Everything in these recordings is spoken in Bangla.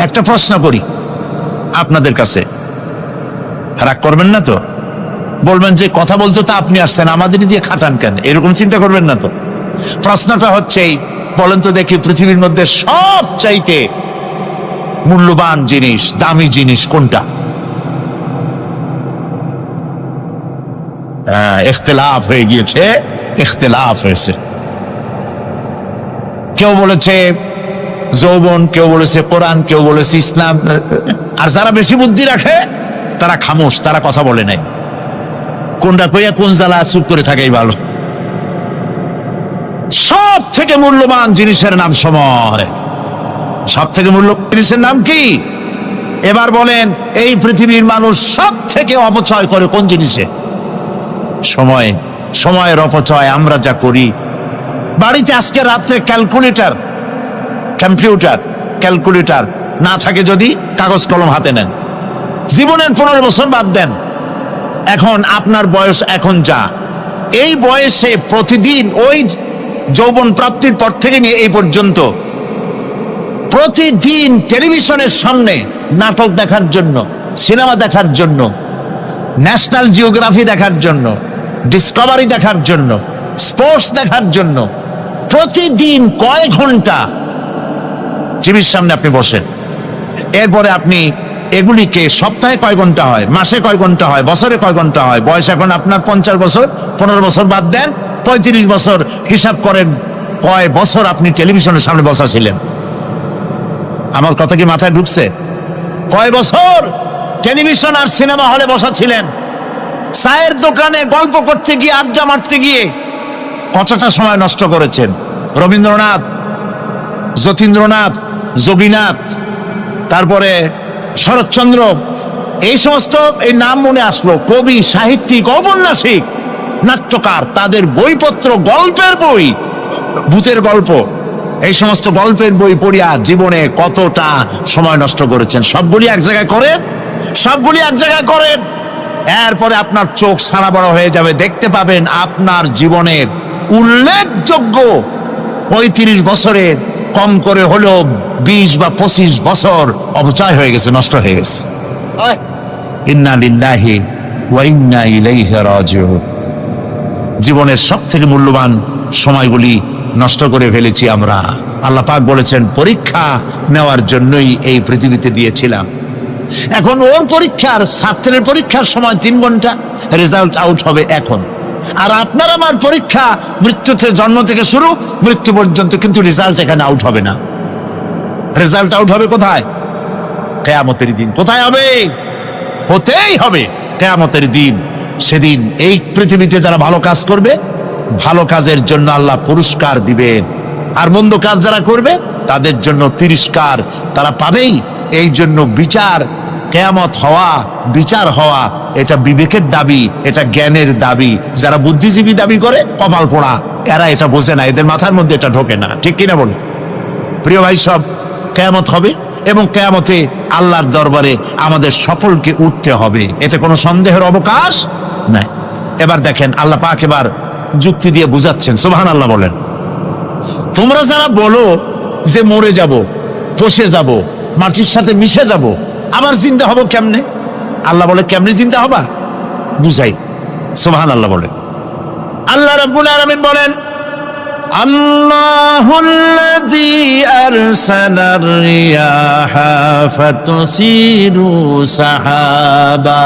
একটা প্রশ্ন করি আপনাদের কাছে, রাগ করবেন না তো? বলবেন যে কথা বলতে তো আপনি আসছেন, আমাদের দিয়ে খাটান কেন, এরকম চিন্তা করবেন না তো? প্রশ্নটা হচ্ছে, বলেন তো দেখি, পৃথিবীর মধ্যে সব চাইতে মূল্যবান জিনিস, দামি জিনিস কোনটা? ইখতিলাফ হয়ে গিয়েছে, ইখতিলাফ হয়েছে। কেউ বলেছে যৌবন, কেউ বলেছে কোরআন, কেউ বলেছে ইসলাম। আর যারা বেশি বুদ্ধি রাখে তারা খামোশ, তারা কথা বলে নাই। কোনটা কইয়া কোন জ্বালা চুপ করে থাকাই ভালো। সব থেকে মূল্যবান জিনিসের নাম সময়। সব থেকে মূল্যবান জিনিসের নাম কি? এবার বলেন, এই পৃথিবীর মানুষ সব থেকে অপচয় করে কোন জিনিসে? সময়। সময়ের অপচয় আমরা যা করি। বাড়িতে আজকে রাত্রে ক্যালকুলেটর, কম্পিউটার, ক্যালকুলেটর না থাকে যদি কাগজ কলম হাতে নেন। জীবনের 15 বছর বাদ দেন, এখন আপনার বয়স এখন যা, এই বয়সে প্রতিদিন ওই যৌবন প্রাপ্তির পর থেকে নিয়ে এই পর্যন্ত প্রতিদিন টেলিভিশনের সামনে নাটক দেখার জন্য, সিনেমা দেখার জন্য, ন্যাশনাল জিওগ্রাফি দেখার জন্য, ডিসকভারি দেখার জন্য, স্পোর্টস দেখার জন্য প্রতিদিন কয় ঘন্টা টিভির সামনে আপনি বসেন। এরপরে আপনি এগুলিকে সপ্তাহে কয় ঘন্টা হয়, মাসে কয় ঘন্টা হয়, বছরে কয় ঘন্টা হয়। বয়স এখন আপনার 50 বছর, 15 বছর বাদ দেন, 35 বছর হিসাব করেন কয় বছর আপনি টেলিভিশনের সামনে বসা ছিলেন। আমার কথা কি মাথায় ঢুকছে? কয় বছর টেলিভিশন আর সিনেমা হলে বসা ছিলেন? চায়ের দোকানে গল্প করতে গিয়ে, আড্ডা মারতে গিয়ে কতটা সময় নষ্ট করেছেন? রবীন্দ্রনাথ, যতীন্দ্রনাথ, যোগীনাথ, তারপরে শরৎচন্দ্র, এই সমস্ত এই নাম মনে আসলো। কবি, সাহিত্যিক, ঔপন্যাসিক, নাট্যকার, তাদের বইপত্র, গল্পের বই, ভূতের গল্প, এই সমস্ত গল্পের বই পড়িয়া জীবনে কতটা সময় নষ্ট করেছেন। সবগুলি এক জায়গায় করেন, সবগুলি এক জায়গায় করেন। এরপরে আপনার চোখ সারা বড় হয়ে যাবে, দেখতে পাবেন আপনার জীবনের উল্লেখযোগ্য 35 বছরের কম করে হলেও 20 বা 25 বছর অপচয় হয়ে গেছে, নষ্ট হয়ে গেছে। ইন্না লিল্লাহি ওয়া ইন্না ইলাইহি রাজিউন। জীবনের সব থেকে মূল্যবান সময়গুলি নষ্ট করে ফেলেছি আমরা। আল্লাহ পাক বলেছেন, পরীক্ষা নেওয়ার জন্যই এই পৃথিবীতে দিয়েছিলাম। এখন ওর পরীক্ষার, ছাত্রের পরীক্ষার সময় 3 ঘন্টা, রেজাল্ট আউট হবে এখন। আর আপনার আমার পরীক্ষা মৃত্যুতে, জন্ম থেকে শুরু মৃত্যু পর্যন্ত, কিন্তু রেজাল্ট এখানে আউট হবে না। রেজাল্ট আউট হবে কোথায়? কিয়ামতের দিন। কোথায় হবে? হতেই হবে কিয়ামতের দিন। সেদিন এই পৃথিবীতে যারা ভালো কাজ করবে, ভালো কাজের জন্য আল্লাহ পুরস্কার দিবেন, আর মন্দ কাজ যারা করবে তাদের জন্য তিরস্কার তারা পাবেই। এই জন্য বিচার, কিয়ামত হওয়া, বিচার হওয়া, এটা বিবেকের দাবি, এটা জ্ঞানের দাবি। যারা বুদ্ধিজীবী দাবি করে, কপাল পোড়া, এরা এটা বোঝে না, এদের মাথার মধ্যে এটা ঢোকে না। ঠিক কিনা বলে? প্রিয় ভাই সব, কিয়ামত হবে এবং কিয়ামতে আল্লাহর দরবারে আমাদের সকলকে উঠতে হবে, এতে কোনো সন্দেহের অবকাশ নাই। এবার দেখেন, আল্লাহ পাক এবার যুক্তি দিয়ে বুঝাচ্ছেন। সুবহানাল্লাহ বলেন। তোমরা যারা বলো যে মরে যাব, পচে যাব, মাটির সাথে মিশে যাব, আবার জিন্দা হব কেমনে? আল্লাহ বলে, কেমনে জিন্দা হবা? বুঝাই। সুবহানাল্লাহ বলেন। আল্লাহ রাব্বুল আলামিন বলেন, আল্লাহুল্লাযী আরসালার রিয়াহা ফাতুসিরু সাহাবা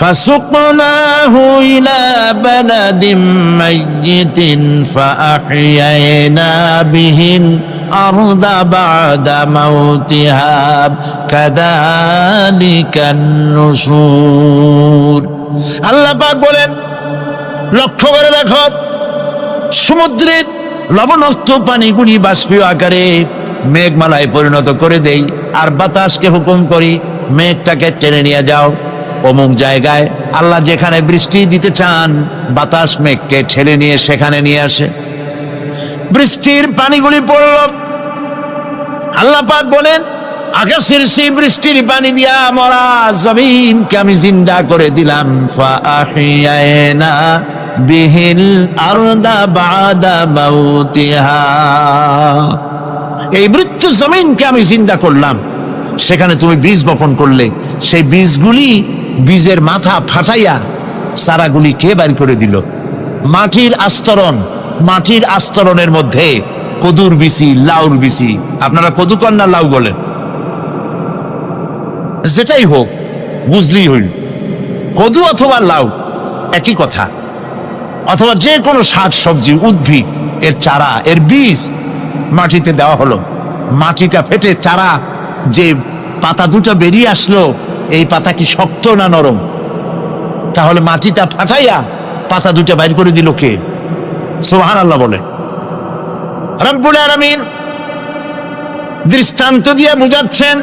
فسقناه إلى بلد ميت فأحيينا به الأرض بعد موتها كذلك النشور। আল্লাহ পাক বলেন, লক্ষ্য করে দেখো, সমুদ্রের লবণাক্ত পানিগুলি বাষ্পীয় আকারে মেঘমালায় পরিণত করে দেই, আর বাতাসকে হুকুম করি মেঘটাকে টেনে নিয়ে যাও অমুক জায়গায়। আল্লাহ যেখানে বৃষ্টি দিতে চান, বাতাস মেঘকে ঠেলে নিয়ে সেখানে নিয়ে আসে, বৃষ্টির পানিগুলি পড়ল। আল্লাহ পাক বলেন, আকাশের সেই বৃষ্টির পানি দিয়া মরা জমিনকে আমি জিন্দা করে দিলাম। ফাআহিয়ানা বিহিল আরদা বাদা মাউতিহা। এই মৃত্যু জমিনকে আমি জিন্দা করলাম, সেখানে তুমি বীজ বপন করলে, সেই বীজগুলি, বীজের মাথা ফাটাইয়া চারাগুলি কে বের করে দিল? মাটির আস্তরণ, মাটির আস্তরণের মধ্যে কদুর বিচি, লাউর বিচি, আপনারা কদু কন না লাউ বলেন, যেটাই হোক বুঝলেই হইল, কদু অথবা লাউ একই কথা, অথবা যে কোনো শাক সবজি, উদ্ভিদ, এর চারা, এর বীজ মাটিতে দেওয়া হলো, মাটিটা ফেটে চারা, যে পাতা দুটো বেরিয়ে আসলো, এই পাতা কি শক্ত না নরম? তাহলে মাটিটা ফাটাইয়া পাতা দুটো বাইর করে দিল কে? সুবহানাল্লাহ বলে। রব্বুল আলামিন দৃষ্টান্ত দিয়ে বুঝাচ্ছেন,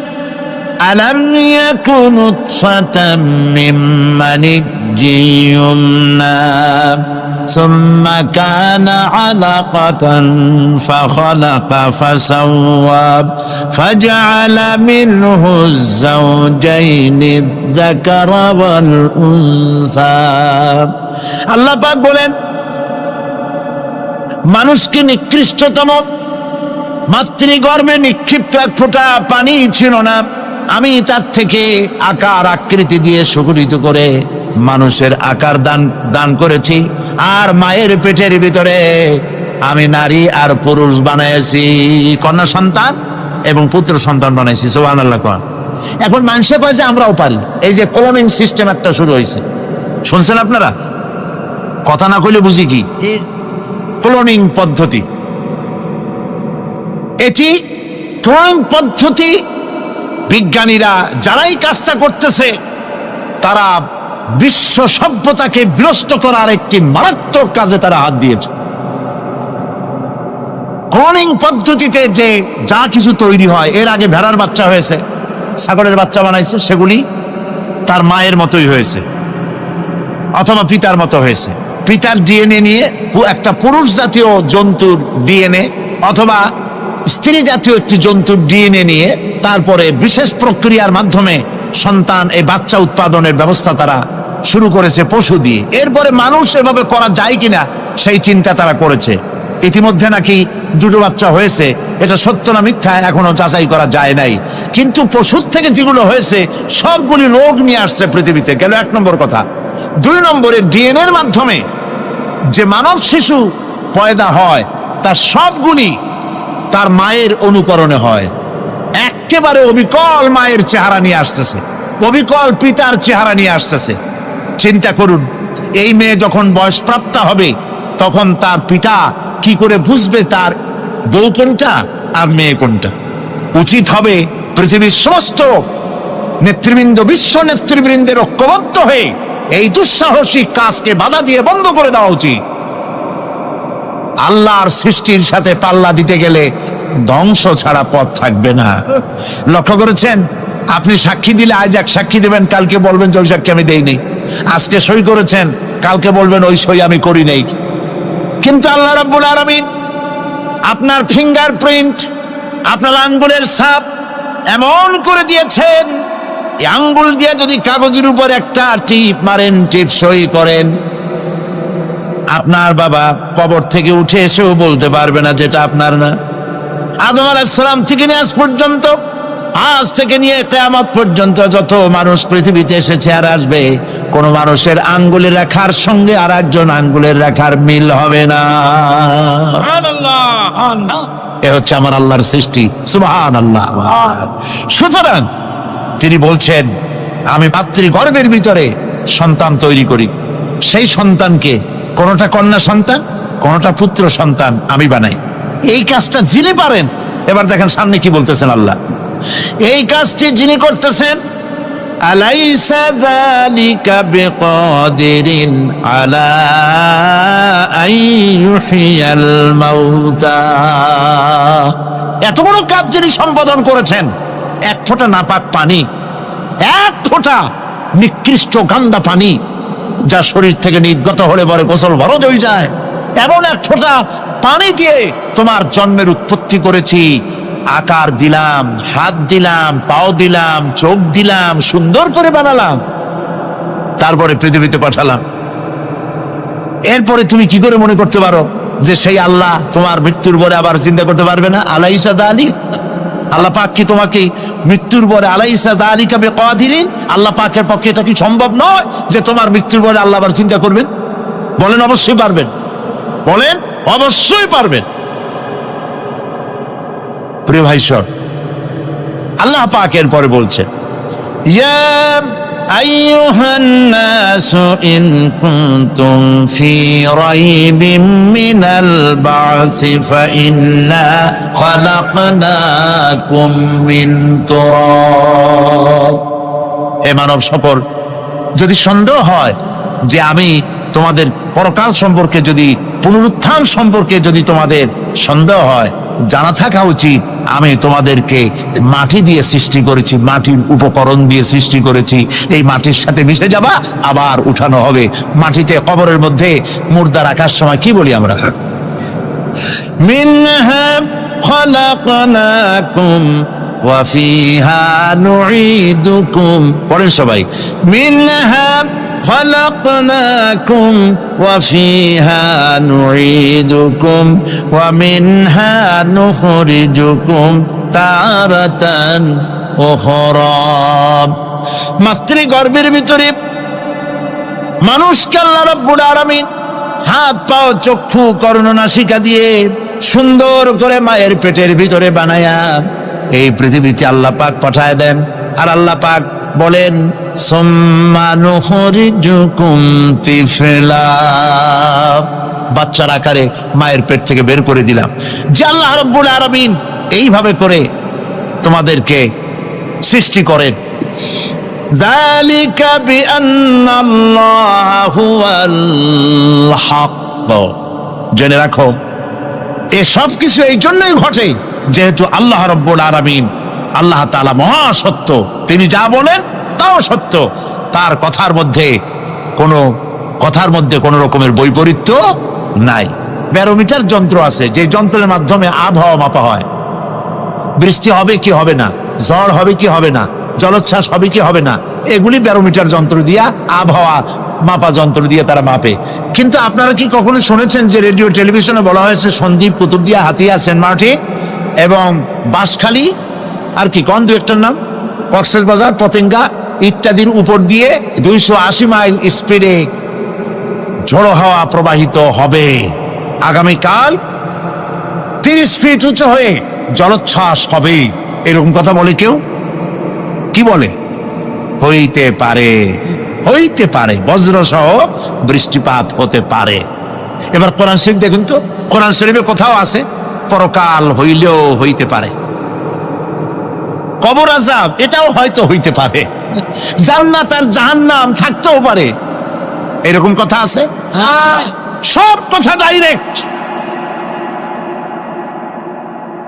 আলাম ইয়াকুন নুতফাতাম মিন মানিয়্যিন ইউমনা সুম্মা কানা আলাকাতান ফাখালাকা ফাসাওয়া ফাজআলা মিনহু যাওজাইনি আয-যাকারা ওয়াল উনসা। আল্লাহ পাক বলেন, মানুষকে নিকৃষ্টতম মাতৃগর্ভে নিক্ষিপ্ত এক ফোঁটা পানি ছিল না, আমি তার থেকে আকার আকৃতি দিয়ে সুগঠিত করে মানুষের আকার দান করেছি, আর মায়ের পেটের ভিতরে আমি নারী আর পুরুষ বানাইছি, কন্যা সন্তান এবং পুত্র সন্তান বানাইছি। সুবহানাল্লাহ। এখন মানুষে কয় যে আমরাও পারি, এই যে ক্লোনিং সিস্টেম একটা শুরু হয়েছে, শুনছেন আপনারা? কথা না কইলে বুঝি কি ক্লোনিং পদ্ধতি? এটি ক্লোনিং পদ্ধতি, বিজ্ঞানীরা যারাই কাজটা করতেছে তারা বিশ্ব সভ্যতাকে বিনষ্ট করার একটি মারাত্মক কাজে তারা হাত দিয়েছে। ক্লোনিং পদ্ধতিতে যে যা কিছু তৈরি হয়, এর আগে ভেড়ার বাচ্চা হয়েছে, ছাগলের বাচ্চা বানাইছে, সেগুলি তার মায়ের মতোই হয়েছে অথবা পিতার মতো হয়েছে। পিতার ডিএনএ নিয়ে একটা পুরুষ জাতীয় জন্তুর ডিএনএ অথবা স্ত্রী জাতীয় একটি জন্তুর ডিএনএ নিয়ে তারপরে বিশেষ প্রক্রিয়ার মাধ্যমে সন্তান, এই বাচ্চা উৎপাদনের ব্যবস্থা তারা শুরু করেছে পশু দিয়ে। এরপরে মানুষ এভাবে করা যায় কিনা সেই চিন্তা তারা করেছে। ইতিমধ্যে নাকি দুটো বাচ্চা হয়েছে, এটা সত্য না মিথ্যা এখনো যাচাই করা যায় নাই, কিন্তু পশুর থেকে যেগুলো হয়েছে সবগুলি রোগ নিয়ে আসছে পৃথিবীতে, গেল এক নম্বর কথা। দুই নম্বরে ডিএনএর মাধ্যমে যে মানব শিশু পয়দা হয় তার সবগুলি তার মায়ের অনুকরণে হয়, একেবারে অবিকল মায়ের চেহারা নিয়ে আসতেছে, অবিকল পিতার চেহারা নিয়ে আসতেছে। চিন্তা করুন, এই মেয়ে যখন বয়সপ্রাপ্তা হবে তখন তার পিতা কি করে বুঝবে তার বউ কোনটা আর মেয়ে কোনটা? উচিত হবে পৃথিবীর সমস্ত নেতৃবৃন্দ, বিশ্ব নেতৃবৃন্দের ঐক্যবদ্ধ হয়ে এই দুঃসাহসিক কাজকে বাধা দিয়ে বন্ধ করে দেওয়া উচিত। আল্লাহর সৃষ্টির সাথে পাল্লা দিতে গেলে ধ্বংস ছাড়া পথ থাকবে না। লক্ষ্য করেছেন? আপনি সাক্ষী দিলে আজ এক সাক্ষী দেবেন, কালকে বলবেন যে ওই সাক্ষী আমি দেইনি। আজকে সই করেছেন, কালকে বলবেন ওই সই আমি করি নাই। কিন্তু আল্লাহ রাব্বুল আলামিন আপনার ফিঙ্গারপ্রিন্ট, আপনার আঙ্গুলের ছাপ এমন করে দিয়েছেন, এই আঙ্গুল দিয়ে যদি কাগজের উপর একটা টিপ মারেন, টিপ সই করেন, আপনার বাবা কবর থেকে উঠে এসেও বলতে পারবে না যেটা আপনার না। আদম আলাইহিস সালাম থেকে নিয়ে আজ পর্যন্ত, আজ থেকে নিয়ে কিয়ামত পর্যন্ত যত মানুষ পৃথিবীতে এসেছে আর আসবে, কোন মানুষের আঙ্গুলের রেখার সঙ্গে আর একজন আঙ্গুলের রেখার মিল হবে না। এ হচ্ছে আমার আল্লাহর সৃষ্টি। সুবহানাল্লাহ। সুতরাং তিনি বলছেন, আমি মাতৃগর্ভের ভিতরে সন্তান তৈরি করি, সেই সন্তানকে কোনটা কন্যা সন্তান, কোনটা পুত্র সন্তান আমি বানাই। এই কাজটা যিনি পারেন, এবার দেখেন সামনে কি বলতেছেন আল্লাহ, এই কাজটি যিনি করতেছেন, আলাইসা যালিকা বিকাদিরিন আলা আইয়ুহিয়াল মাউতা। এত বড় কাজ যিনি সম্পাদন করেছেন, এক ফোঁটা নাপাক পানি, এক ফোঁটা নিকৃষ্ট গান্দা পানি যা শরীর থেকে নির্গত হলে পরে গোসল ফরজ হয়ে যায়, এমন এক ফোঁটা পানি দিয়ে তোমার জন্মের উৎপত্তি করেছি, আকার দিলাম, হাত দিলাম, পাও দিলাম, চোখ দিলাম, সুন্দর করে বানালাম, তারপরে পৃথিবীতে পাঠালাম। এরপরে তুমি কি করে মনে করতে পারো যে সেই আল্লাহ তোমার মৃত্যুর পরে আবার জিন্দা করতে পারবে না? আলাইসা যালিক, আল্লাহ পাক কি তোমাকে মৃত্যুর পরে আলাইসা যালিকা বিকাদিরিন, আল্লাহ পাকের পক্ষে এটা কি সম্ভব নয় যে তোমার মৃত্যুর পরে আল্লাহ আবার চিন্তা করবেন? বলেন অবশ্যই পারবেন, বলেন অবশ্যই পারবেন। প্রিয় ভাই সব, আল্লাহ পাক এর পরে বলছেন, ইয়া আইয়ুহান নাসু ইন কুনতুম ফি রাইবিম মিনাল বা'সি ফাইন্না খালাকনাকুম মিন তুরাব। হে মানব সকল, যদি সন্দেহ হয় যে আমি তোমাদের পরকাল সম্পর্কে, যদি পুনরুত্থান সম্পর্কে যদি তোমাদের সন্দেহ হয়, জানা থাকা উচিত আমি তোমাদেরকে মাটি দিয়ে সৃষ্টি করেছি, মাটির উপকরণ দিয়ে সৃষ্টি করেছি। এই মাটির সাথে মিশে যাবা, আবার উঠানো হবে। মাটিতে কবরের মধ্যে মুর্দা রাখার সময় কি বলি আমরা? মিনহা খালাকনাকুম ওয়া ফিহা নুঈদুকুম। পড়েন সবাই, মিনহা خلقناكم وفيها نعيدكم ومنها نخرجكم تارة أخرى। মাতৃগর্ভের ভিতরে মানুষকে আল্লাহ রাব্বুল আলামিন হাত পাও চক্ষু কর্ণ নাসিকা দিয়ে সুন্দর করে মায়ের পেটের ভিতরে বানায়া এই পৃথিবীতে আল্লাহ পাক পাঠায় দেন। আর আল্লাহ পাক বলেন, সুম্মা নুখরিজুকুম তিফলা, বাচ্চার আকারে মায়ের পেট থেকে বের করে দিলাম। যে আল্লাহ রাব্বুল আলামিন এইভাবে করে তোমাদেরকে সৃষ্টি করেন। যালিকা বিআন্নাল্লাহা হুয়াল হক, জেনে রাখো এসব কিছু এই জন্যই ঘটে যেহেতু আল্লাহ রাব্বুল আলামিন, আল্লাহ তাআলা মহা সত্য, তিনি যা বলেন তাও সত্য, তার কথার মধ্যে কোনো রকমের বৈপরীত্য নাই। ব্যারোমিটার যন্ত্র আছে, যে যন্ত্রের মাধ্যমে আবহাওয়া মাপা হয়, বৃষ্টি হবে কি হবে না, ঝড় হবে কি হবে না, জলোচ্ছ্বাস হবে কি হবে না, এগুলি ব্যারোমিটার যন্ত্র দিয়া, আবহাওয়া মাপা যন্ত্র দিয়ে তারা মাপে। কিন্তু আপনারা কি কখনো শুনেছেন যে রেডিও টেলিভিশনে বলা হয়েছে সন্দ্বীপ, কুতুবদিয়া, হাতিয়া, সেন্ট মার্টিন এবং বাঁশখালী, আর কি কোন দু একটার নাম, কক্সবাজার, পতেঙ্গা ইত্যাদির উপর দিয়ে 280 মাইল স্পিডে ঝোড়ো হাওয়া প্রবাহিত হবে। আগামীকাল 30 ফিট উঁচু হয়ে জলোচ্ছ্বাস হবে, এরকম কথা বলে কেউ? কি বলে? হইতে পারে, হইতে পারে, বজ্র সহ বৃষ্টিপাত হতে পারে। এবার কোরআন শরীফ দেখুন তো, কোরআন শরীফে কোথাও আছে পরকাল হইলেও হইতে পারে, কবর আযাব এটাও হয়তো হইতে পারে, জান্নাত আর জাহান্নাম থাকতেও পারে, এরকম কথা আছে? সব কথা ডাইরেক্ট,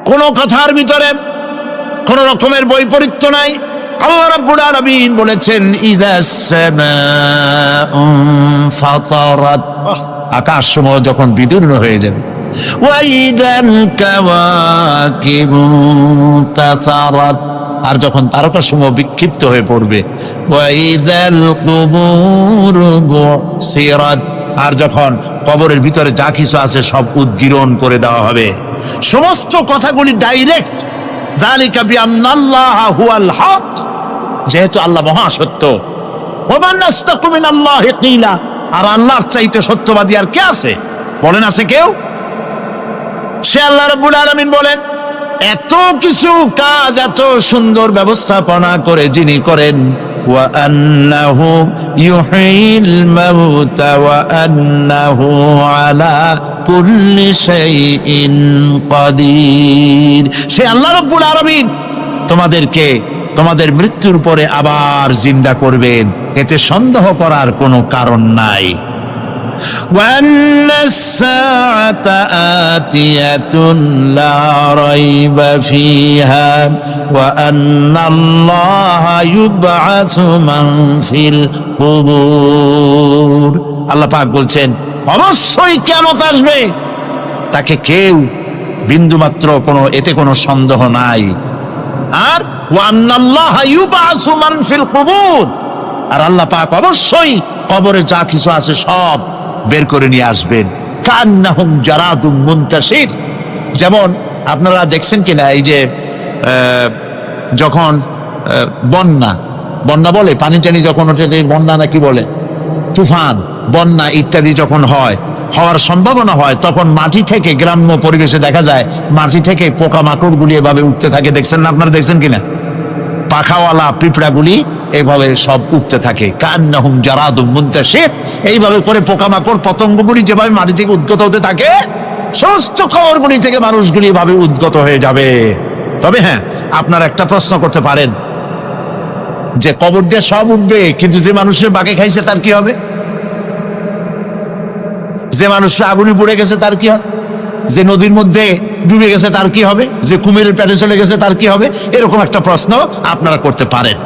কোন কথার ভিতরে কোন রকমের বৈপরীত্য নাই। আল্লাহ রাব্বুল আলামিন বলেছেন, ইযাস সামাউ ফাতারাত, আকাশ সমূহ যখন বিদীর্ণ হয়ে যাবে, ওয়া ইযাল কাওয়াকিবু তাসারাত, আর যখন তারকা সমূহ বিক্ষিপ্ত হয়ে পড়বে, ওয়া ইযাল কুবুরু বুসিরাত, আর যখন কবরের ভিতরে যা কিছু আছে সব উদ্গীরণ করে দেওয়া হবে। সমস্ত কথাগুলি ডাইরেক্ট। যালিকা বিআন্নাল্লাহা হুয়াল হক, যেহেতু আল্লাহ মহা সত্য। ওয়া মান আসতাকু মিনাল্লাহি কিলা, আর আল্লাহর চাইতে সত্যবাদী আর কে আছে? বলেন আছে কেউ? সে আল্লাহ রাব্বুল আলামিন বলেন, এত কিছু কাজ, এত সুন্দর ব্যবস্থাপনা করে যিনি করেন, ওয়া আন্নাহু ইউহিল মাউতা ওয়া আন্নাহু আলা কুল্লি শাইইন কাদির। সে আল্লাহ রাব্বুল আলামিন তোমাদেরকে তোমাদের মৃত্যুর পরে আবার জিন্দা করবেন, এতে সন্দেহ করার কোনো কারণ নাই। وأن الساعة آتية لا ريب فيها وأن الله يبعث من في القبور। আল্লাহ পাক বলছেন অবশ্যই কিয়ামত আসবে, তাকে কেউ বিন্দুমাত্র এতে কোনো সন্দেহ নাই। আর وأن الله يبعث من في القبور, আর আল্লাহ পাক অবশ্যই কবরে যা কিছু আছে সব বের করে নিয়ে আসবেন। কান্নাহুম জারাদুম মুনতাশির। যেমন আপনারা দেখছেন কিনা, এই যে যখন বন্যা বন্যা বলে, পানি টানি যখন ওঠে, বন্যা নাকি বলে, তুফান, বন্যা ইত্যাদি যখন হওয়ার সম্ভাবনা হয়, তখন মাটি থেকে, গ্রাম্য পরিবেশে দেখা যায় মাটি থেকে পোকামাকড়গুলি এভাবে উঠতে থাকে। দেখছেন না? আপনারা দেখছেন কিনা? পাখাওয়ালা পিঁপড়াগুলি এইভাবে সব উঠতে থাকে। কান্নাহুম জারাদুম মুনতাশির। এইভাবে করে পোকামাকড় পতঙ্গগুলি যেভাবে মাটি থেকে উদ্গত হতে থাকে, সমস্ত খবরগুলি থেকে মানুষগুলি এভাবে উদ্গত হয়ে যাবে। তবে হ্যাঁ, আপনারা একটা প্রশ্ন করতে পারেন যে কবর দিয়ে সব উঠবে, কিন্তু যে মানুষের বাগে খাইছে তার কি হবে? যে মানুষের আগুনে পুড়ে গেছে তার কি হবে? যে নদীর মধ্যে ডুবে গেছে তার কি হবে? যে কুমিরের পেটে চলে গেছে তার কি হবে? এরকম একটা প্রশ্ন আপনারা করতে পারেন।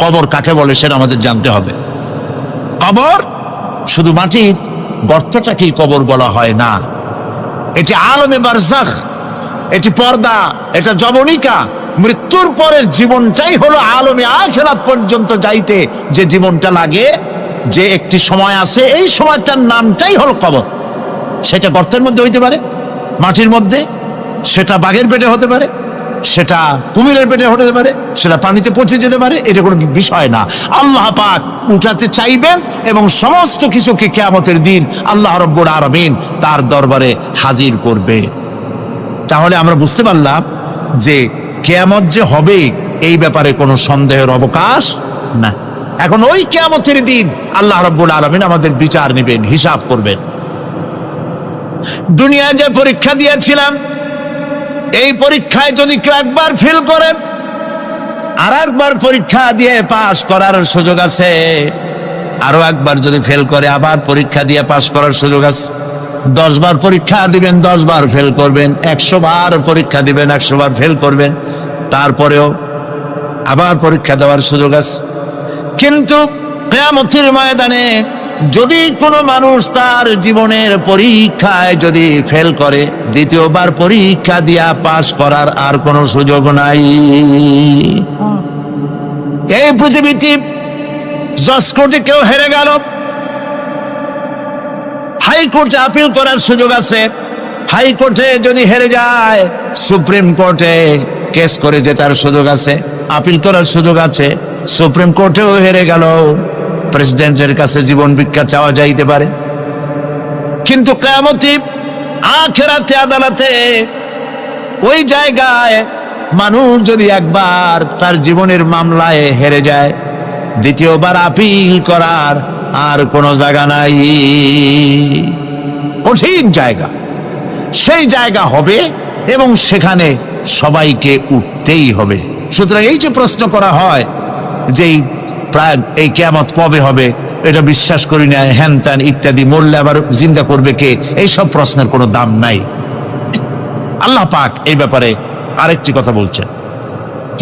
কবর কাকে বলে সেটা আমাদের জানতে হবে। কবর শুধু মাটির গর্তটাকেই কবর বলা হয় না, এটি আলমে বারজাখ, এটি পর্দা, এটা জবনিকা। মৃত্যুর পরের জীবনটাই হলো আলমে আখিরাত পর্যন্ত যাইতে যে জীবনটা লাগে, যে একটি সময় আছে, এই সময়টার নামটাই হলো কবর। সেটা গর্তের মধ্যে হইতে পারে, মাটির মধ্যে, সেটা বাঘের পেটে হতে পারে, সেটা কুমিরের পেটে হতে পারে, সেটা পানিতে পচে যেতে পারে। এটা কোনো বিষয় না। আল্লাহ পাক উঠাতে চাইবেন এবং সমস্ত কিছুকে কিয়ামতের দিন আল্লাহ রাব্বুল আলামিন তার দরবারে হাজির করবে। তাহলে আমরা বুঝতে পারলাম যে কিয়ামত যে হবে এই ব্যাপারে কোনো সন্দেহের অবকাশ না। এখন ওই কিয়ামতের দিন আল্লাহ রাব্বুল আলামিন আমাদের বিচার নেবেন, হিসাব করবেন। দুনিয়ায় যে পরীক্ষা দিয়েছিলাম, এই পরীক্ষায় যদি কেউ একবার ফেল করে, আর একবার পরীক্ষা দিয়ে পাশ করার সুযোগ আছে। আরো একবার যদি ফেল করে, আবার পরীক্ষা দিয়ে পাশ করার সুযোগ আছে। 10 বার পরীক্ষা দিবেন, 10 বার ফেল করবেন। 100 বার পরীক্ষা দিবেন, 100 বার ফেল করবেন, তারপরেও আবার পরীক্ষা দেওয়ার সুযোগ আছে। কিন্তু কিয়ামতের ময়দানে যদি কোনো মানুষ তার জীবনের পরীক্ষায় যদি ফেল করে, দ্বিতীয়বার পরীক্ষা দিয়া পাস করার আর কোনো সুযোগ নাই। এই পৃথিবীতে জজ কোর্টে কেউ হেরে গেল, হাইকোর্টে আপিল করার সুযোগ আছে। হাইকোর্টে যদি হেরে যায়, সুপ্রিম কোর্টে কেস করে জেতার সুযোগ আছে, আপিল করার সুযোগ আছে। সুপ্রিম কোর্টেও হেরে গেল, প্রেসিডেন্টের কাছে জীবন ভিক্ষা চাওয়া যাইতে পারে। কিন্তু কিয়ামতে, আখিরাতে, আদালতে, ওই জায়গায় মানুষ যদি একবার তার জীবনের মামলায় হেরে যায়, দ্বিতীয়বার আপিল করার আর কোনো জায়গা নাই। কঠিন জায়গা, সেই জায়গা হবে এবং সেখানে সবাইকে উঠতেই হবে। সুতরাং এই যে প্রশ্ন করা হয় যে প্রায় এই কিয়ামত কবে হবে, এটা বিশ্বাস করি না, হ্যান ত্যান ইত্যাদি, মরলে আবার জিন্দা করবে কে, এইসব প্রশ্নের কোনো দাম নাই। আল্লাহ পাক এই ব্যাপারে আরেকটি কথা বলছেন,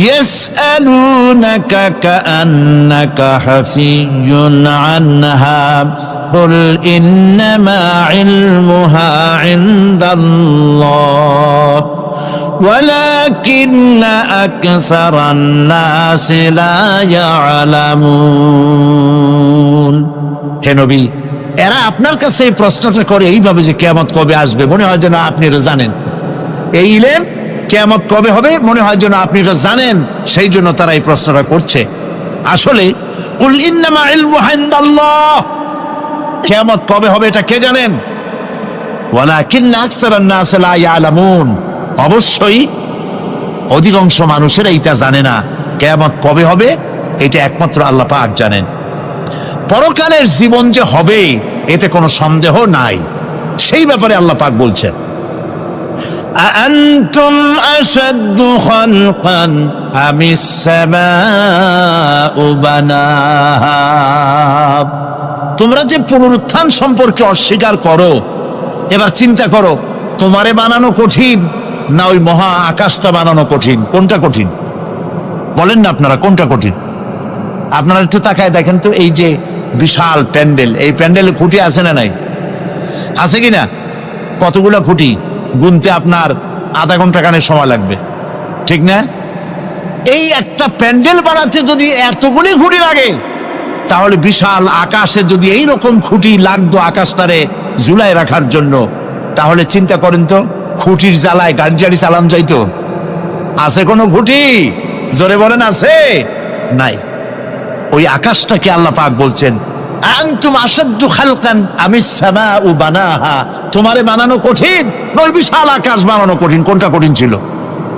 ইয়াসআলুনাকা কাআন্নাকা হাফিয়ুন আনহা কুল ইন্নামা ইলমুহা ইনদাল্লাহ ولكن أكثر الناس لا يعلمون। হে নবী, এরা আপনার কাছে এই প্রশ্নটা করে এইভাবে যে কিয়ামত কবে আসবে, মনে হয় যেন আপনি এটা জানেন। এই ইলম কিয়ামত কবে হবে মনে হয় যেন আপনি এটা জানেন, সেই জন্য তারা এই প্রশ্নটা করছে। আসলে কুল ইন্নামা ইলমুহা ইনদাল্লাহ, কিয়ামত কবে হবে এটা কে জানেন? ওয়ালাকিন্না আকসারান নাস লা ইয়ালামুন, অবশ্যই অধিকাংশ মানুষেরা এটা জানে না। কিয়ামত কবে হবে এটা একমাত্র আল্লাহ পাক জানেন। পরকালের জীবন যে হবে এতে কোনো সন্দেহ নাই, সেই ব্যাপারে আল্লাহ পাক বলছেন, আআনতুম আশাদ্দু খালকান আমিস সামাউ বানাহা। তোমরা যে পুনরুত্থান সম্পর্কে অস্বীকার করো, এবার চিন্তা করো, তোমারে বানানো কঠিন না ওই মহা আকাশটা বানানো কঠিন? কোনটা কঠিন বলেন না আপনারা, কোনটা কঠিন? আপনারা একটু তাকায় দেখেন তো, এই যে বিশাল প্যান্ডেল, এই প্যান্ডেলে খুঁটি আছে না নাই? আছে কিনা? কতগুলো খুঁটি গুনতে আপনার আধা ঘন্টা খানে সময় লাগবে, ঠিক না? এই একটা প্যান্ডেল বানাতে যদি এতগুলি খুঁটি লাগে, তাহলে বিশাল আকাশে যদি এইরকম খুঁটি লাগতো আকাশটারে ঝুলায় রাখার জন্য। তাহলে চিন্তা করেন তো, খুঁটির জ্বালায় গাড়ি চালান যাইতো? আছে কোনো খুঁটি? জোরে বলেন, আছে? নাই। ওই আকাশটাকে আল্লাহ পাক বলছেন, আনতুম আশাদ্দু খালকান আমিস সামাউ বানাহা, তোমারে বানানো কঠিন, ওই বিশাল আকাশ বানানো কঠিন? কোনটা কঠিন ছিল?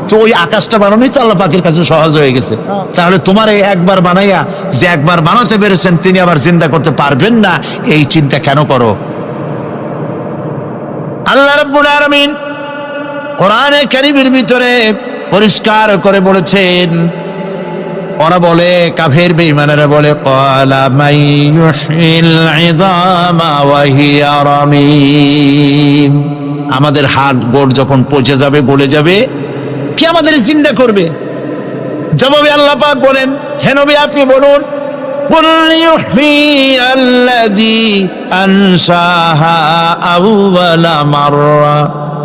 তো ওই আকাশটা বানানোই তো আল্লাহ পাকের কাছে সহজ হয়ে গেছে। তাহলে তোমারে একবার বানাইয়া যে একবার বানাতে পেরেছেন, তিনি আবার জিন্দা করতে পারবেন না, এই চিন্তা কেন করো? আল্লাহ রাব্বুল আলামিন কোরআনে কারীমের ভিতরে পরিষ্কার করে বলেছেন, ওরা বলে, কাফের বেঈমানেরা বলে, ক্বালা মাইয়ুহয়িল ইযামা ওয়া হিয়া রামীম, আমাদের হাড় গোড় যখন পচে যাবে, গলে যাবে, কে আমাদের জিন্দা করবে? জবাবে আল্লাহ পাক বলেন, হে নবী আপনি বলুন, কুল ইউহয়িয়াল্লাযী আনশাহা আউওয়ালা মাররা,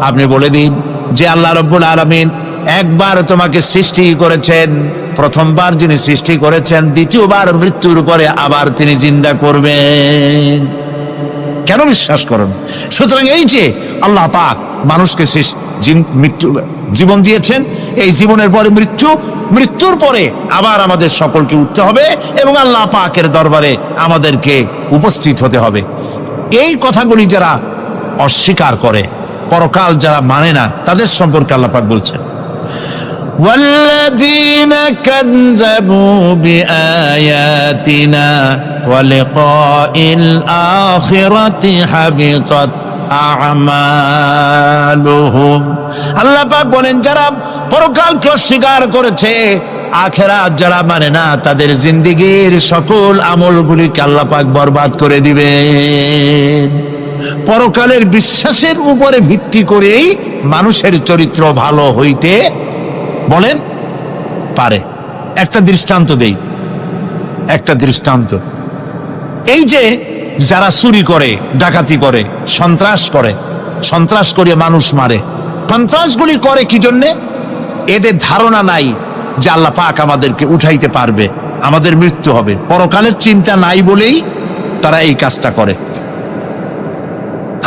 আপনি বলে দিন যে আল্লাহ রাব্বুল আলামিন একবার তোমাকে সৃষ্টি করেছেন, প্রথমবার যিনি সৃষ্টি করেছেন, দ্বিতীয়বার মৃত্যুর পরে আবার তিনি জিন্দা করবেন। কেন বিশ্বাস করেন? সুতরাং এই যে আল্লাহ পাক মানুষকে জীবন দিয়েছেন, এই জীবনের পরে মৃত্যু, মৃত্যুর পরে আবার আমাদের সকলকে উঠতে হবে এবং আল্লাহ পাকের দরবারে আমাদেরকে উপস্থিত হতে হবে। এই কথাগুলি যারা অস্বীকার করে, পরকাল যারা মানে না, তাদের সম্পর্কে আল্লাহ পাক বলছেন, والذين كذبوا بآياتنا ولقاء الآخرة حبطت أعمالهم, আল্লাহ পাক বলেন যারা পরকালকে অস্বীকার করেছে, আখিরাত যারা মানে না, তাদের জিন্দেগীর সকল আমলগুলিকে আল্লাহ পাক বরবাদ করে দিবেন। পরকালের বিশ্বাসের উপরে ভিত্তি করেই মানুষের চরিত্র ভালো হইতে বলেন পারে। একটা দৃষ্টান্ত দেই, একটা দৃষ্টান্ত। এই যে যারা চুরি করে, ডাকাতি করে, সন্ত্রাস করে মানুষ মারে, সন্ত্রাসগুলি করে কি জন্যে? এদের ধারণা নাই যে আল্লাহ পাক আমাদেরকে উঠাইতে পারবে, আমাদের মৃত্যু হবে, পরকালের চিন্তা নাই বলেই তারা এই কাজটা করে।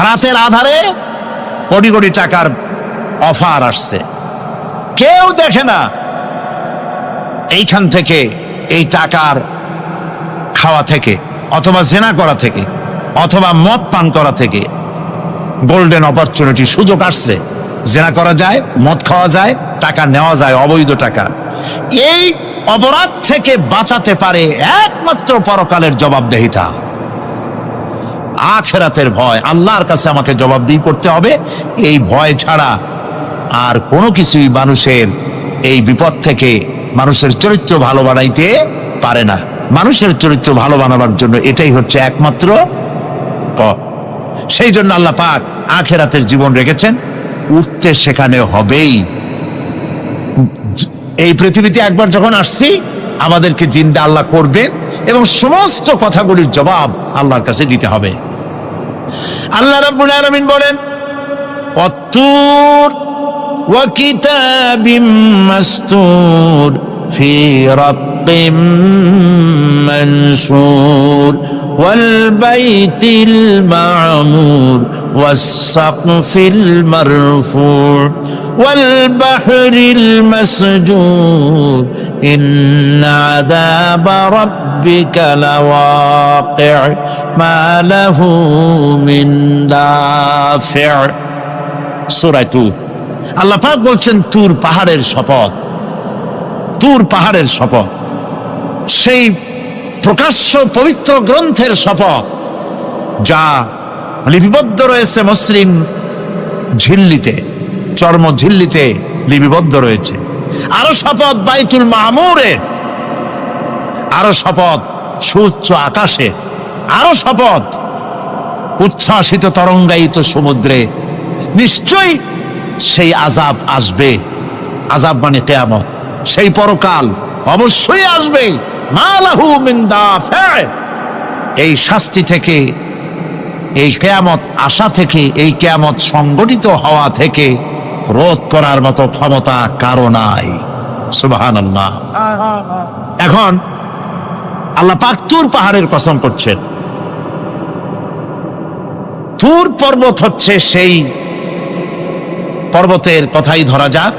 রাতের আধারে কোটি কোটি টাকার অফার আসছে, কেউ দেখে না, এইখান থেকে, এই টাকার খাওয়া থেকে, অথবা জেনা করা থেকে, অথবা মদ পান করা থেকে গোল্ডেন অপরচুনিটি, সুযোগ আসছে, জেনা করা যায়, মদ খাওয়া যায়, টাকা নেওয়া যায়, অবৈধ টাকা। এই অপরাধ থেকে বাঁচাতে পারে একমাত্র পরকালের জবাবদিহিতা, আখিরাতের ভয়। আল্লাহর কাছে আমাকে জবাবদিহি করতে হবে, এই ভয় ছাড়া আর কোনো কিছুই মানুষের এই বিপদ থেকে মানুষের চরিত্র ভালো বানাইতে পারে না। মানুষের চরিত্র ভালো বানাবার জন্য এটাই হচ্ছে একমাত্র পথ। সেই জন্য আল্লাহ পাক আখিরাতের জীবন রেখেছেন, উঠতে সেখানে হবেই। এই পৃথিবীতে একবার যখন আসছি, আমাদেরকে জিন্দা আল্লাহ করবেন এবং সমস্ত কথাগুলির জবাব আল্লাহর কাছে দিতে হবে। আল্লাহ রাব্বুল আলামিন বলেন, ওয়াত্তুর ওয়া কিতাবিম মাসতুর ফি রাক্কিম মানশুর ওয়াল বাইতিল মা'মুর ওয়াস সাকফিল মারফু' ওয়াল বাহরিল মাসজুর ইন্না আযাবা রাব্বিকা লাওয়াকি' মা লাহু মিন দাফি'। সূরা তুর। আল্লাহ পাক বলছেন, তুর পাহাড়ের শপথ, তুর পাহাড়ের শপথ, সেই প্রকাশ্য পবিত্র গ্রন্থের শপথ যা লিপিবদ্ধ রয়েছে মসৃণ ঝিল্লিতে, চর্ম ঝিল্লিতে লিপিবদ্ধ রয়েছে। আরো শপথ বাইতুল মামুরের, আরো শপথ সুউচ্চ আকাশে, আরো শপথ উচ্ছ্বাসিত তরঙ্গায়িত সমুদ্রে। নিশ্চয়ই সেই আযাব আসবে, আযাব মানে কিয়ামত, সেই পরকাল অবশ্যই আসবে। মা লাহু মিন দাফি', এই শাস্তি থেকে, এই কিয়ামত আসা থেকে, এই কিয়ামত সংগঠিত হওয়া থেকে রোধ করার মতো ক্ষমতা কারো নাই। সুবহানাল্লাহ। এখন আল্লাহ পাক তুর পাহাড়ের কসম করছেন। তুর পর্বত হচ্ছে সেই পর্বতের কথাই ধরা যাক,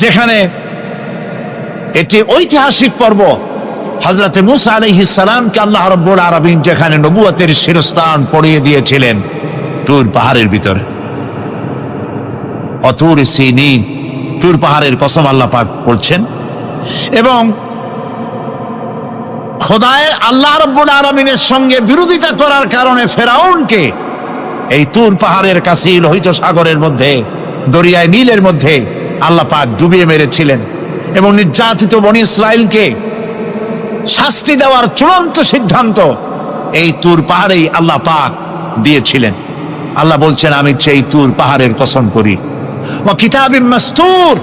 যেখানে একটি ঐতিহাসিক পর্বত হযরত মূসা আলাইহিস সালামকে আল্লাহ রাব্বুল আলামিন যেখানে নবুয়তের শিরস্থান পড়িয়ে দিয়েছিলেন তুর পাহাড়ের ভিতরে। অতুর সিনিন, তুর পাহাড়ের কসম আল্লাহ পাক বলছেন। এবং খোদায়ের আল্লাহ রাব্বুল আলামিনের সঙ্গে বিরোধিতা করার কারণে ফেরাউনকে এই তুর পাহাড়ের কাছে লোহিত সাগরের মধ্যে, দরিয়ায় নীলের মধ্যে আল্লাহ পাক ডুবিয়ে মেরেছিলেন এবং নির্যাতিত বনী ইসরাইলকে শাস্তি দেওয়ার চূড়ান্ত সিদ্ধান্ত এই তুর পাহাড়েই আল্লাহ পাক দিয়েছিলেন। আল্লাহ বলছেন, আমি সেই তুর পাহাড়ের কসম করি, ও কিতাবিম মাসতুর,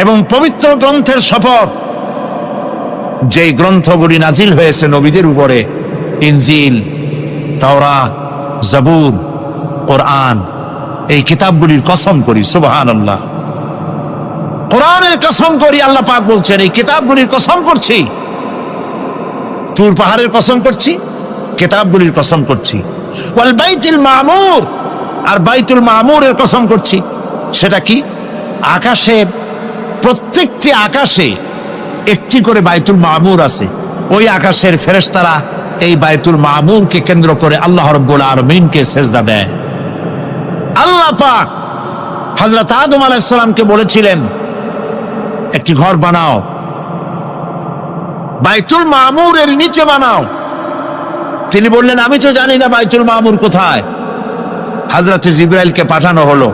এবং পবিত্র গ্রন্থের শপথ, যেই গ্রন্থগুলি নাজিল হয়েছে নবীদের উপরে, ইনজিল, তাওরাত, জাবুর, কোরআন, এই কিতাবগুলির কসম করি। সুবহানাল্লাহ। কোরআনের কসম করি, আল্লাহ পাক বলছেন এই কিতাবগুলির কসম করছি। তুর পাহাড়ের কসম করছি, কিতাবগুলির কসম করছি। ওয়াল বাইতুল মামুর, আর বাইতুল মামুরের কসম করছি। সেটা কি? আকাশের প্রত্যেকটি আকাশে একটি করে বাইতুল মামুর আছে। ওই আকাশের ফেরেশতারা এই বাইতুল মামুরকে কেন্দ্র করে আল্লাহ রাব্বুল আলামিনকে সেজদা দেয়। আল্লাহ পাক হযরত আদম আলাইহিস সালামকে বলেছিলেন, একটি ঘর বানাও, বাইতুল মামুরের নিচে বানাও। তিনি বললেন, আমি তো জানি না বাইতুল মামুর কোথায়। হযরত জিবরাইলকে পাঠানো হলো।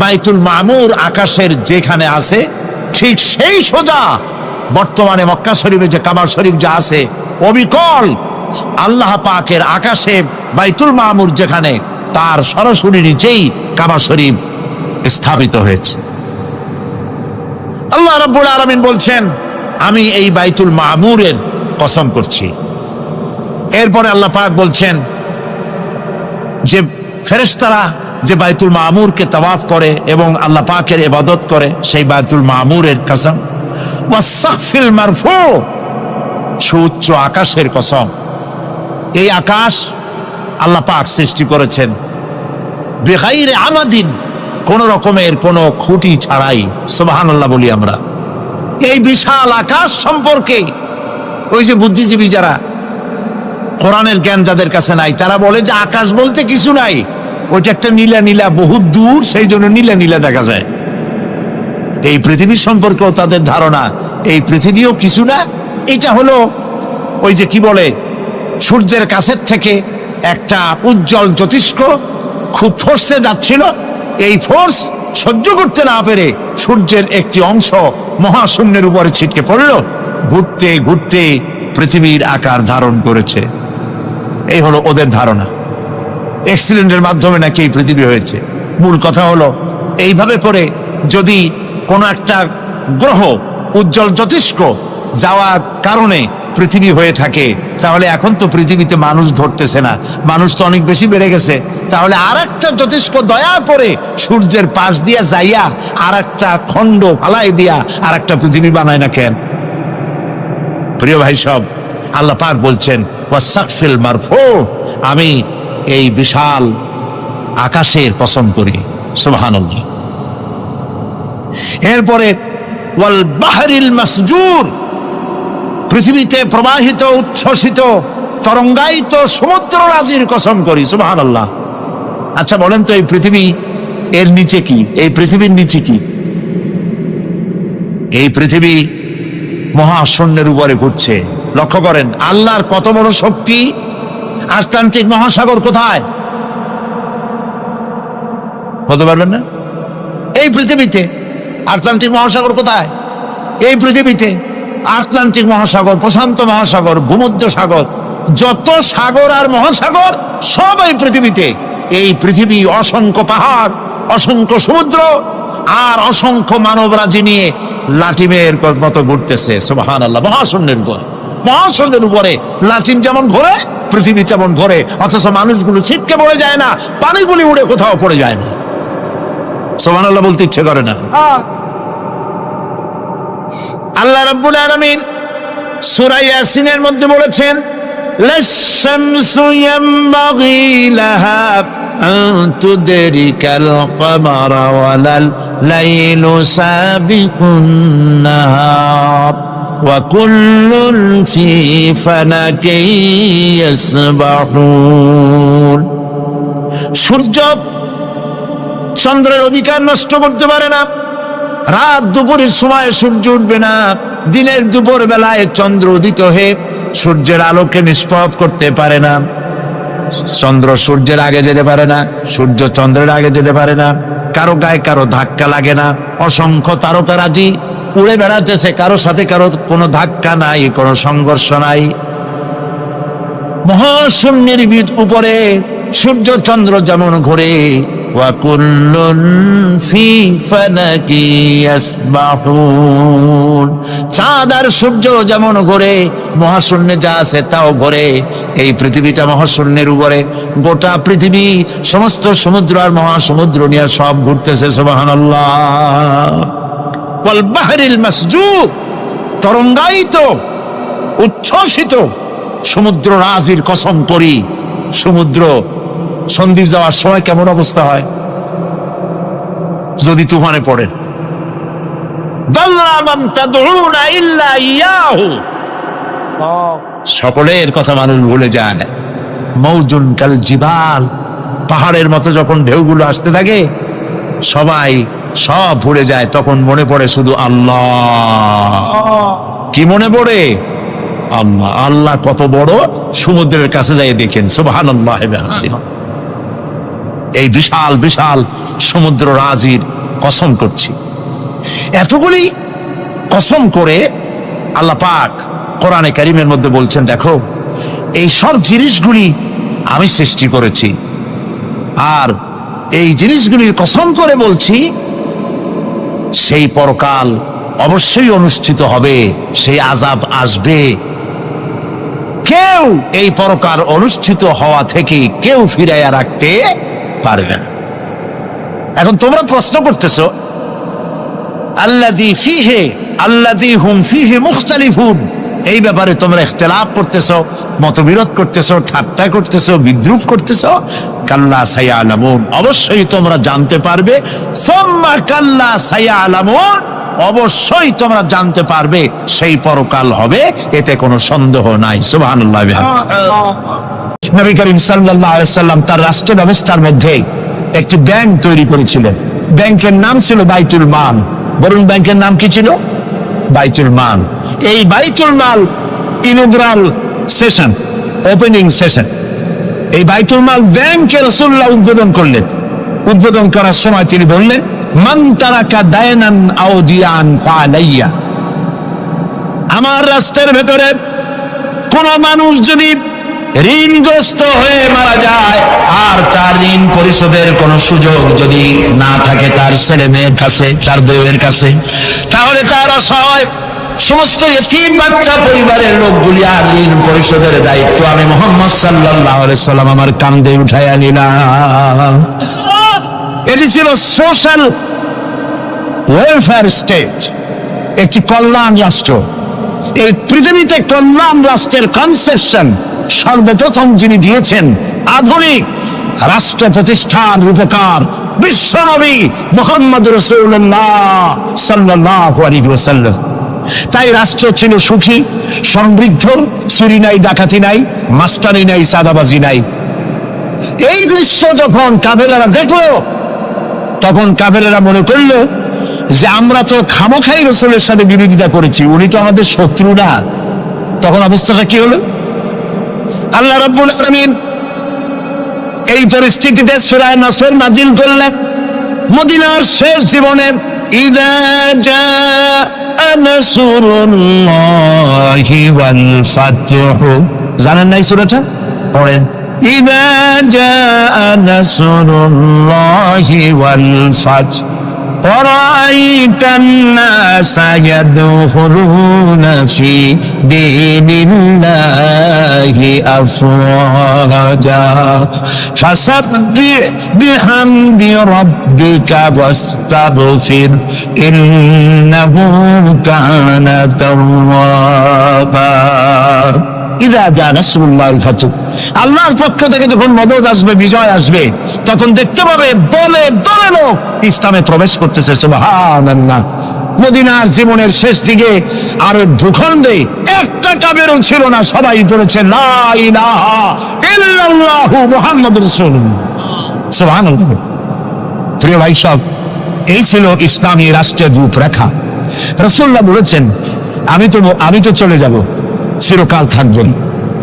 বাইতুল মামুর আকাশের যেখানে আছে ঠিক সেই সোজা বর্তমানে মক্কা শরীফে যে কাবা শরীফ যা আছে, অবিকল আল্লাহ পাকের আকাশে বাইতুল মামুর যেখানে, তার সরাসরি নিচেই কাবা শরীফ স্থাপিত হয়েছে। আল্লাহ রাব্বুল আলামিন বলছেন, আমি এই বাইতুল মামুরের কসম করছি। এরপরে আল্লাহ পাক বলছেন যে ফেরেশতারা যে বাইতুল মামুরকে তাওয়াফ করে এবং আল্লাহ পাকের ইবাদত করে, সেই বাইতুল মামুরের কসম। ওয়াস-সাকফিল মারফু, সুউচ্চ আকাশের কসম। এই আকাশ আল্লাহ পাক সৃষ্টি করেছেন বিগাইরে আমাদিন, কোন রকমের কোন খুঁটি ছাড়াই। সুবহানাল্লাহ বলি আমরা। এই বিশাল আকাশ সম্পর্কে ওই যে বুদ্ধিজীবী যারা, কোরআনের জ্ঞান যাদের কাছে নাই, তারা বলে যে আকাশ বলতে কিছু নাই, ওইটা একটা নীলা নীলা বহুত দূর, সেই জন্য নীলা নীলা দেখা যায়। এই পৃথিবী সম্পর্কেও তাদের ধারণা এই পৃথিবীও কিছু না, এটা হলো ওই যে কি বলে, সূর্যের কাছের থেকে একটা উজ্জ্বল জ্যোতিষ্ক খুব ফোর্সে যাচ্ছিল, এই ফোর্স সহ্য করতে না পেরে সূর্যের একটি অংশ মহাশূন্যের উপরে ছিটকে পড়ল, ঘুরতে ঘুরতে পৃথিবীর আকার ধারণ করেছে। এই হলো ওদের ধারণা। অ্যাক্সিডেন্টের মাধ্যমে নাকি এই পৃথিবী হয়েছে। মূল কথা হলো, এইভাবে করে যদি কোনো একটা গ্রহ উজ্জ্বল জ্যোতিষ্ক যাওয়ার কারণে পৃথিবী হয়ে থাকে, তাহলে এখন তো পৃথিবীতে মানুষ ধরতেছে না, মানুষ তো অনেক বেশি বেড়ে গেছে। তাহলে আর একটা জ্যোতিষ্ক দয়া করে সূর্যের পাশ দিয়া যাইয়া আর একটা খণ্ড ফালাই দিয়া আর একটা পৃথিবী বানায় না কেন? প্রিয় ভাই সব, আল্লাহ পাক বলছেন ওয়াস-সাকফিল মারফু, আমি এই বিশাল আকাশের কসম করি। সুবহানাল্লাহ। এরপরে ওয়াল বাহরিল মাসজুর, পৃথিবীতে প্রবাহিত উচ্ছ্বসিত তরঙ্গায়িত সমুদ্র রাজির কসম করি। সুবহানাল্লাহ। আচ্ছা বলেন তো, এই পৃথিবী এর নিচে কি? এই পৃথিবীর নিচে কি? এই পৃথিবী মহাশূন্যের উপরে ঘুরছে। লক্ষ্য করেন আল্লাহর কত বড় শক্তি। আটলান্টিক মহাসাগর কোথায়? বলতে পারবেন না? এই পৃথিবীতে। আটলান্টিক মহাসাগর কোথায়? এই পৃথিবীতে। আটলান্টিক মহাসাগর, প্রশান্ত মহাসাগর, ভূমধ্য সাগর, যত সাগর আর মহাসাগর সব এই পৃথিবীতে। এই পৃথিবী অসংখ্য পাহাড়, অসংখ্য সমুদ্র আর অসংখ্য মানবরাজি নিয়ে লাটিমের মতো ঘুরতেছে। সুবহানাল্লাহ। মহাশূন্যের উপর, মহাশূন্যের উপরে লাটিম যেমন ঘোরে, পৃথিবী তেমন ঘোরে, অথচ মানুষগুলো ছিটকে পড়ে যায় না, পানিগুলি উড়ে কোথাও পড়ে যায় না। সুবহানাল্লাহ বলতে ইচ্ছে করে না। আল্লাহ রাব্বুল আলামিন সূরা ইয়াসিনের মধ্যে বলেছেন লাশ-শামসু ইয়ানবাগী লাহা আন তুদরিকাল কমারা ওয়ালাল লাইলু সাবিকুন নাহার ওয়া কুল্লুন ফী ফালাকিন ইয়াসবাহুন। সূর্য চন্দ্রের অধিকার নষ্ট করতে পারে না। রাত দুপুরের সময় সূর্য উঠবে না, দিনের দুপুর বেলায় চন্দ্র উদিত হয়ে সূর্যের আলোকে নিষ্প্রভ করতে পারে না। চন্দ্র সূর্যের আগে যেতে পারে না, সূর্য চন্দ্রের আগে যেতে পারে না। কারো গায়ে কারো ধাক্কা লাগে না। অসংখ্য তারকারাজি উড়ে বেড়াতেছে, কারো সাথে কারো কোনো ধাক্কা নাই, কোনো সংঘর্ষ নাই। মহাশূন্যের উপরে সূর্য চন্দ্র যেমন ঘোরে, ওয়া কুল্লুন ফী ফালাকি ইয়াসবাহুন, চাঁদ আর সূর্য যেমন ঘোরে, মহাশূন্যে যা আছে তাও ঘোরে। এই পৃথিবীটা মহাশূন্যের উপরে, গোটা পৃথিবী সমস্ত সমুদ্র আর মহাসমুদ্র নিয়ে সব ঘুরতেছে। সুবহানাল্লাহ। ওয়াল বাহরিল মাসজুব, তরঙ্গায়িত উচ্ছ্বসিত সমুদ্র রাজির কসম করি, সমুদ্র সন্দ্বীপ যাওয়ার সময় কেমন অবস্থা হয় যদি তুফানে পড়ে। দাল্লা মান তাদউনা ইল্লা ইয়াহু, সকলের কথা মানুষ ভুলে যায়। মৌজুন কাল জিবাল, পাহাড়ের মতো যখন ঢেউগুলো আসতে থাকে সবাই সব ভুলে যায়, তখন মনে পড়ে শুধু আল্লাহ। কি মনে পড়ে? আল্লাহ। আল্লাহ কত বড়, সমুদ্রের কাছে যাই দেখেন। সুবহানাল্লাহ। এই বিশাল বিশাল সমুদ্র রাজির কসম করছি। এতগুলি কসম করে আল্লাহ পাক কোরআনে কারীমের মধ্যে বলছেন, দেখো এই সব জিনিসগুলি আমি সৃষ্টি করেছি, আর এই জিনিসগুলির কসম করে বলছি সেই পরকাল অবশ্যই অনুষ্ঠিত হবে, সেই আযাব আসবে। কেউ এই পরকাল অনুষ্ঠিত হওয়া থেকে কেউ ফিরাইয়া রাখতে পারবে না। এখন তোমরা প্রশ্ন করতেছো, আল্লাযী ফীহি আল্লাযী হুম ফীহি মুখতালিফুন, এই ব্যাপারে তোমরা ইখতিলাফ করতেছো, মতবিরোধ করতেছো, ঠাট্টা করতেছো, বিদ্রূপ করতেছো। কাল্লা সায়ালামুন, অবশ্যই তোমরা জানতে পারবে। সুম্মা কাল্লা সায়ালামুন, অবশ্যই তোমরা জানতে পারবে সেই পরকাল হবে, এতে কোনো সন্দেহ নাই। সুবহানাল্লাহ। নবী করিম সাল্লাল্লাহু আলাইহি সাল্লাম তার রাষ্ট্র ব্যবস্থার মধ্যে একটি ব্যাংক তৈরি করেছিলেন। ব্যাংকের নাম ছিল বাইতুল মাল। বরুণ ব্যাংকের নাম কি ছিল? বাইতুল মাল। এই বাইতুল মাল ইনগ্রাল সেশন, ওপেনিং সেশন, এই বাইতুল মাল ব্যাংকে রাসূলুল্লাহ উদ্বোধন করলেন। উদ্বোধন করার সময় তিনি বললেন, মান তারাকা দায়নান আও দিয়ান ফালাইয়া, আমার রাষ্ট্রের ভেতরে কোন মানুষ যদি ঋণগ্রস্ত হয়ে মারা যায় আর তার ঋণ পরিশোধের কোন সুযোগ যদি না থাকে তার ছেলে মেয়ের কাছে, তার বউয়ের কাছে, তাহলে তার অসহায় সমস্ত ইতিম বাচ্চা পরিবারের লোকগুলি আর ঋণ পরিশোধের দায়িত্ব আমি মুহাম্মদ সাল্লাল্লাহু আলাইহি সাল্লাম আমার কাঁধে উঠাইয়া নিলাম। এটি ছিল সোশ্যাল ওয়েলফেয়ার স্টেট, একটি কল্যাণ রাষ্ট্র। এই পৃথিবীতে কল্যাণ রাষ্ট্রের কনসেপশন সর্বপ্রথম যিনি দিয়েছেন, আধুনিক রাষ্ট্র প্রতিষ্ঠান রূপকার বিশ্বনবী মুহাম্মদ রাসূলুল্লাহ সাল্লাল্লাহু আলাইহি ওয়াসাল্লাম। তাই রাষ্ট্র ছিল সুখী, সমৃদ্ধ, চুরি নাই, ডাকাতি নাই, মাস্তানি নাই, সাদাবাজি নাই। এই দৃশ্য যখন কাফেরেরা দেখলো, তখন কাফেরেরা মনে করলো যে আমরা তো খামোখাই রাসূলের সাথে বিরোধিতা করেছি, উনি তো আমাদের শত্রু না। তখন অবস্থাটা কি হলো? আল্লাহ রাব্বুল আলামিন এই পরিস্থিতিতে সূরা নাসর নাজিল করলেন। মদিনার শেষ জীবনে ইযা জাআ নাসরুল্লাহি ওয়াল ফাতহু, জানেন না এই সূরাটা? পড়েন, ইযা জাআ নাসরুল্লাহি ওয়াল ফাতহু ورأيت الناس يدخلون في دين الله أفواجا فسبح بحمد ربك واستغفر إنه كان توابا ইযা জা নাসরুল্লাহিল ফাতহ, আল্লাহর পক্ষ থেকে যখন মদদ আসবে, বিজয় আসবে, তখন দেখতে পাবে দলে দলে লোক ইসলামে প্রবেশ করতেছে। সুবহানাল্লাহ। মদিনার জীবনের শেষ দিকে আর ভূখণ্ডে একটা কাবেরও ছিল না, সবাই পড়েছে লা ইলাহা ইল্লাল্লাহু মুহাম্মাদুর রাসূলুল্লাহ। সুবহানাল্লাহ। প্রিয় ভাই সব, এই ছিল ইসলামী রাষ্ট্রের রূপরেখা। রাসূলুল্লাহ বলেছেন, আমি তো চলে যাব, চিরকাল থাকবেন।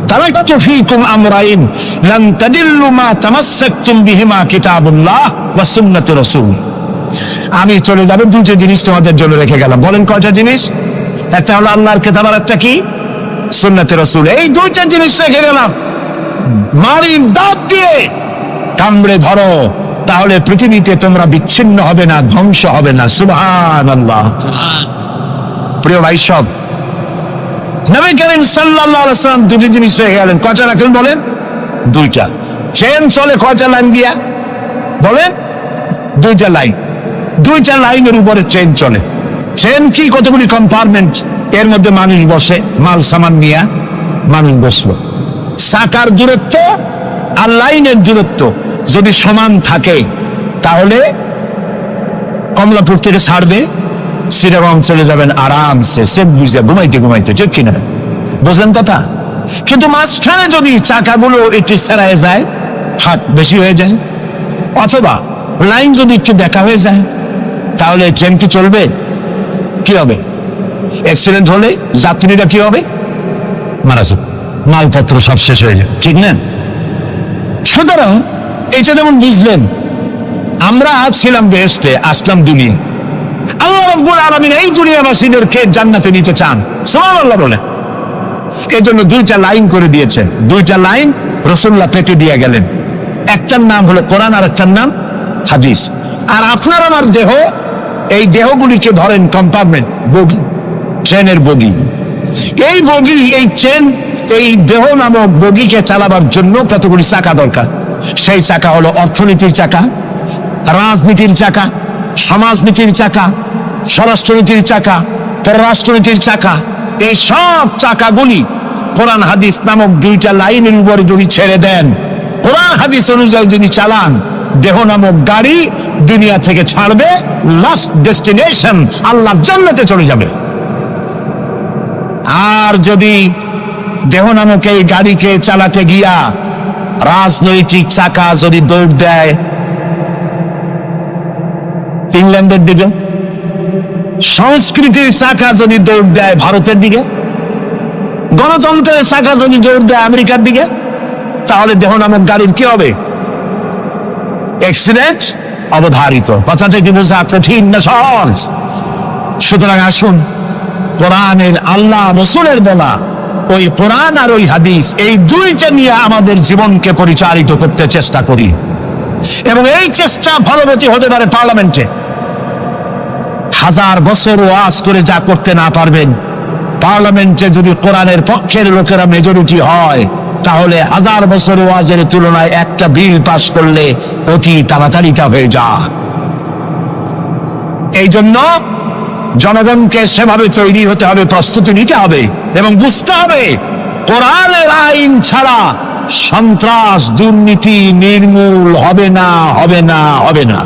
তারাকতু ফীকুম আমরাইন লান তাদিল্লু মা তামাসসাকতুম বিহিমা কিতাবুল্লাহ ওয়া সুন্নাতু রাসূল। আমি চলে যাব, দুটো জিনিস তোমাদের জন্য রেখে গেলাম। বলেন কয়টা জিনিস? একটা হলো আল্লাহর কিতাব, আর একটা কি? সুন্নাতে রাসূল। এই দুইটা জিনিস রেখে গেলাম। মারির দাঁত দিয়ে কামড়ে ধরো, তাহলে পৃথিবীতে তোমরা বিচ্ছিন্ন হবে না, ধ্বংস হবে না। সুবহানাল্লাহ। প্রিয় ভাই সব, নবী করিম সাল্লাল্লাহু আলাইহি ওয়াসাল্লাম দুটি জিনিস রেখে গেলেন। কয়টা রাখলেন বলেন? দুইটা। চেন চলে কয়টা লাইন দিয়া? বলেন? দুইটা লাইন। দুইটা লাইনের উপরে চেন চলে। চেন কি? কতগুলি কম্পার্টমেন্ট, এর মধ্যে মানুষ বসে, মাল সামান নিয়ে মানুষ বসলো। চাকার দূরত্ব আর লাইনের দূরত্ব যদি সমান থাকে, তাহলে কমলাপুর থেকে ছাড়বে, শ্রীরাম চলে যাবেন আরামসে, সেফ বুঝে ঘুমাইতে ঘুমাইতে। ঠিক কিনা? বুঝলেন কথা? কিন্তু মাঝখানে যদি চাকাগুলো একটু সেরায় যায়, হাত বেশি হয়ে যায়, অথবা লাইন যদি একটু দেখা হয়ে যায়, তাহলে ট্রেন কি চলবে? কি হবে? অ্যাক্সিডেন্ট হলে যাত্রীরা কি হবে? মারা যাবে, মালপত্র সব শেষ হয়ে যাবে। ঠিক না? সুতরাং এটা যেমন বুঝলেন, আমরা আজ ছিলাম বেহেশতে, আসলাম দুনিয়া। আল্লাহ রাব্বুল আলামিন এই দুনিয়াবাসীদেরকে জান্নাতে নিতে চান। সুবহানাল্লাহ বলেন। এই জন্য দুইটা লাইন করে দিয়েছেন। দুইটা লাইন রাসূলুল্লাহ পেতে দিয়ে গেলেন। একটার নাম হলো কোরআন, আর একটার নাম হাদিস। আর আপনার আমার দেহ, এই দেহগুলিকে ধরেন কম্পার্টমেন্ট, বগি, ট্রেনের বগি। এই বগি, এই ট্রেন, এই দেহ নামক বগিকে চালাবার জন্য কতগুলি চাকা দরকার। সেই চাকা হলো অর্থনীতির চাকা, রাজনীতির চাকা, সমাজনীতির চাকা, স্বরাষ্ট্রনীতির চাকা, পররাষ্ট্রনীতির চাকা। এই সব চাকাগুলি কোরআন হাদিস নামক দুইটা লাইনের উপরে যদি ছেড়ে দেন, কোরআন হাদিস অনুযায়ী যদি চালান, দেহ নামক গাড়ি দুনিয়া থেকে ছাড়বে, লাস্ট ডেস্টিনেশন আল্লাহ জান্নাতে চলে যাবে। আর যদি দেহ নামক এই গাড়িকে চালাতে গিয়া রাজনৈতিক চাকা যদি দৌড় দেয় ইংল্যান্ডের দিকে, সংস্কৃতির চাকা যদি দৌড় দেয় ভারতের দিকে, গণতন্ত্রের চাকা যদি দৌড় দেয় আমেরিকার দিকে, তাহলে দেহ নামক গাড়ির কি হবে? অ্যাক্সিডেন্ট অবধারিত। কথাটা কি বোঝা কঠিন না সহজ? সুতরাং আসুন, কোরআনের, আল্লাহ রাসূলের বলা ওই কোরআন আর ওই হাদিস, এই দুইটা নিয়ে আমাদের জীবনকে পরিচালিত করতে চেষ্টা করি। এবং এই চেষ্টা ফলবতী হতে পারে পার্লামেন্টে। 1000 বছর ওয়াজ করে যা করতে না পারবেন, পার্লামেন্টে যদি কোরআনের পক্ষের লোকেরা মেজরিটি হয়, তাহলে 1000 বছর ওয়াজের তুলনায় একটা বিল পাস করলে অতি তাড়াতাড়ি তা হয়ে যায়। এই জন্য জনগণকে সেভাবে তৈরি হতে হবে, প্রস্তুতি নিতে হবে এবং বুঝতে হবে কোরআনের আইন ছাড়া সন্ত্রাস, দুর্নীতি নির্মূল হবে না, হবে না, হবে না।